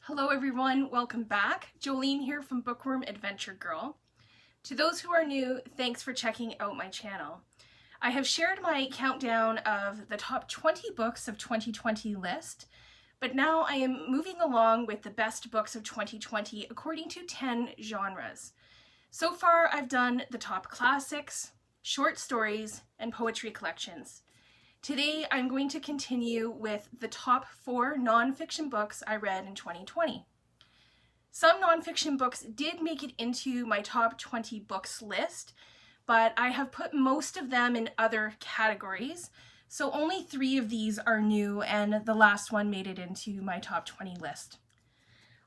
Hello everyone, welcome back. Jolene here from Bookworm Adventure Girl. To those who are new, thanks for checking out my channel. I have shared my countdown of the top 20 books of 2020 list, but now I am moving along with the best books of 2020 according to 10 genres. So far I've done the top classics, short stories, and poetry collections. Today, I'm going to continue with the top 4 nonfiction books I read in 2020. Some nonfiction books did make it into my top 20 books list, but I have put most of them in other categories, so only 3 of these are new, and the last one made it into my top 20 list.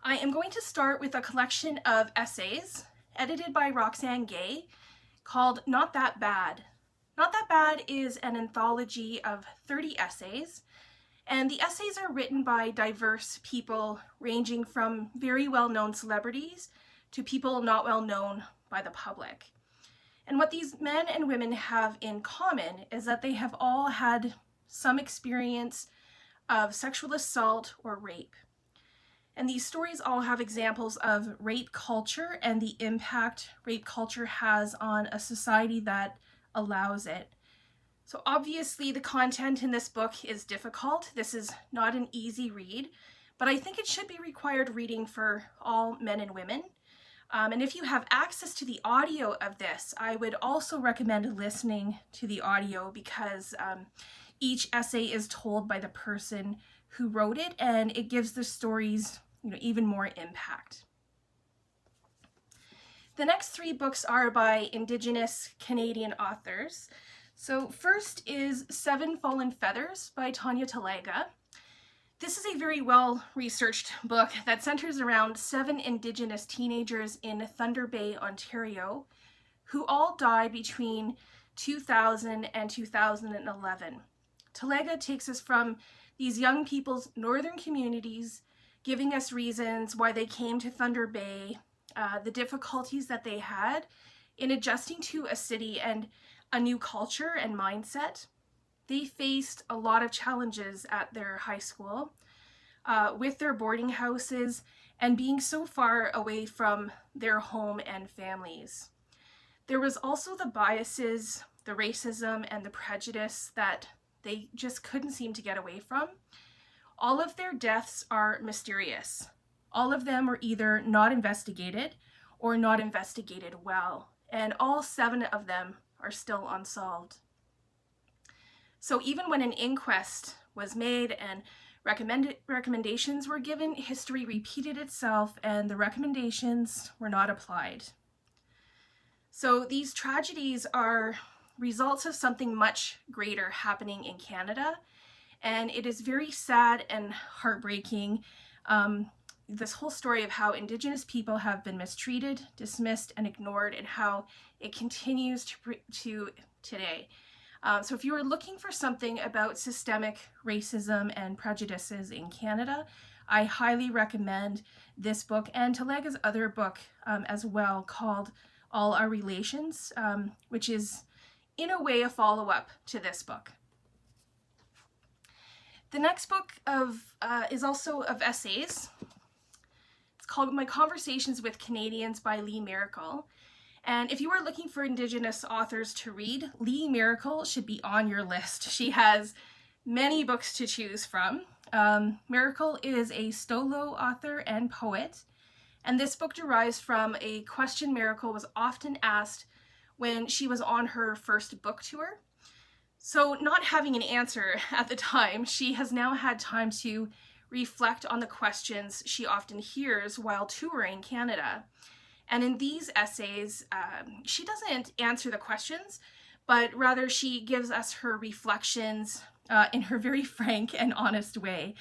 I am going to start with a collection of essays edited by Roxanne Gay called Not That Bad. Not That Bad is an anthology of 30 essays, and the essays are written by diverse people ranging from very well-known celebrities to people not well known by the public. And what these men and women have in common is that they have all had some experience of sexual assault or rape. And these stories all have examples of rape culture and the impact rape culture has on a society that allows it. So obviously the content in this book is difficult. This is not an easy read, but I think it should be required reading for all men and women. And if you have access to the audio of this, I would also recommend listening to the audio because each essay is told by the person who wrote it, and it gives the stories, even more impact. The next 3 books are by Indigenous Canadian authors. So first is 7 Fallen Feathers by Tanya Talaga. This is a very well-researched book that centers around 7 Indigenous teenagers in Thunder Bay, Ontario, who all died between 2000 and 2011. Talaga takes us from these young people's northern communities, giving us reasons why they came to Thunder Bay, the difficulties that they had in adjusting to a city and a new culture and mindset. They faced a lot of challenges at their high school with their boarding houses and being so far away from their home and families. There was also the biases, the racism, and the prejudice that they just couldn't seem to get away from. All of their deaths are mysterious. All of them were either not investigated or not investigated well, and all 7 of them are still unsolved. So even when an inquest was made and recommendations were given, history repeated itself and the recommendations were not applied. So these tragedies are results of something much greater happening in Canada, and it is very sad and heartbreaking. This whole story of how Indigenous people have been mistreated, dismissed, and ignored, and how it continues to today. So if you are looking for something about systemic racism and prejudices in Canada, I highly recommend this book and Talaga's other book as well, called All Our Relations, which is in a way a follow-up to this book. The next book is also of essays. It's called My Conversations with Canadians by Maracle. And if you are looking for Indigenous authors to read, Maracle should be on your list. She has many books to choose from. Maracle is a solo author and poet, and this book derives from a question Maracle was often asked when she was on her first book tour. So not having an answer at the time, she has now had time to reflect on the questions she often hears while touring Canada. And in these essays, she doesn't answer the questions, but rather she gives us her reflections in her very frank and honest way,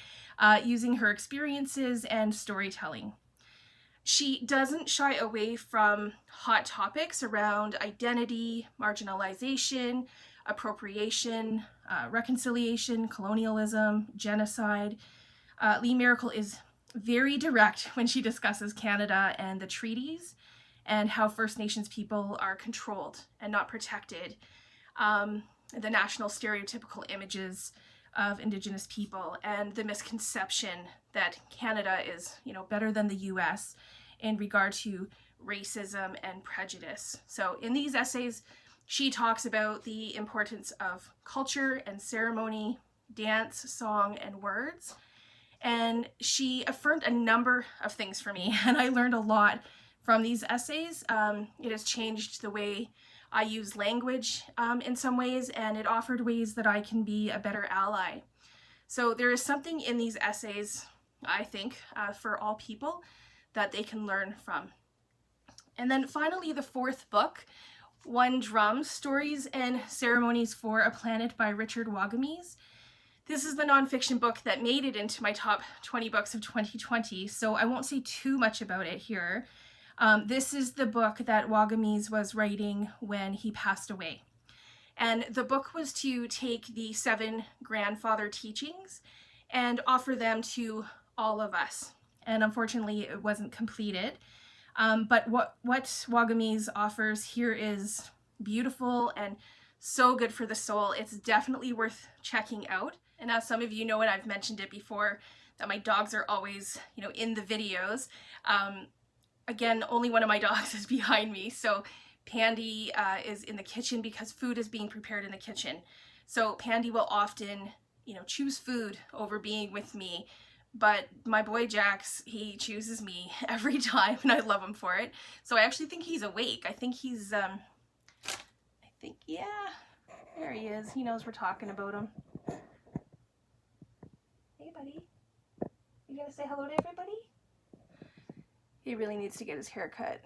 using her experiences and storytelling. She doesn't shy away from hot topics around identity, marginalization, appropriation, reconciliation, colonialism, genocide. Maracle is very direct when she discusses Canada and the treaties and how First Nations people are controlled and not protected. The national stereotypical images of Indigenous people and the misconception that Canada is, better than the US in regard to racism and prejudice. So in these essays, she talks about the importance of culture and ceremony, dance, song, and words. And she affirmed a number of things for me, and I learned a lot from these essays. It has changed the way I use language in some ways, and it offered ways that I can be a better ally. So there is something in these essays, I think, for all people that they can learn from. And then finally, the fourth book, One Drum, Stories and Ceremonies for a Planet by Richard Wagamese. This is the nonfiction book that made it into my top 20 books of 2020, so I won't say too much about it here. This is the book that Wagamese was writing when he passed away. And the book was to take the 7 grandfather teachings and offer them to all of us. And unfortunately, it wasn't completed. But what Wagamese offers here is beautiful and so good for the soul. It's definitely worth checking out. And as some of you know, and I've mentioned it before, that my dogs are always, in the videos. Again, only one of my dogs is behind me. So Pandy is in the kitchen because food is being prepared in the kitchen. So Pandy will often, choose food over being with me. But my boy Jax, he chooses me every time, and I love him for it. So I actually think he's awake. I think he's, yeah, there he is. He knows we're talking about him. Hey, buddy. You gonna say hello to everybody? He really needs to get his hair cut.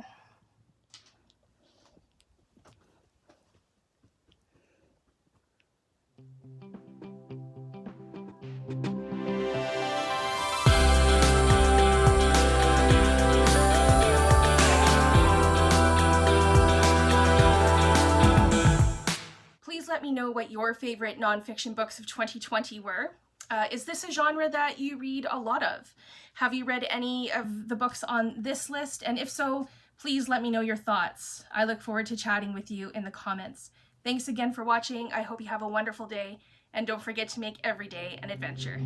Please let me know what your favorite nonfiction books of 2020 were. Is this a genre that you read a lot of? Have you read any of the books on this list? And if so, please let me know your thoughts. I look forward to chatting with you in the comments. Thanks again for watching. I hope you have a wonderful day, and don't forget to make every day an adventure.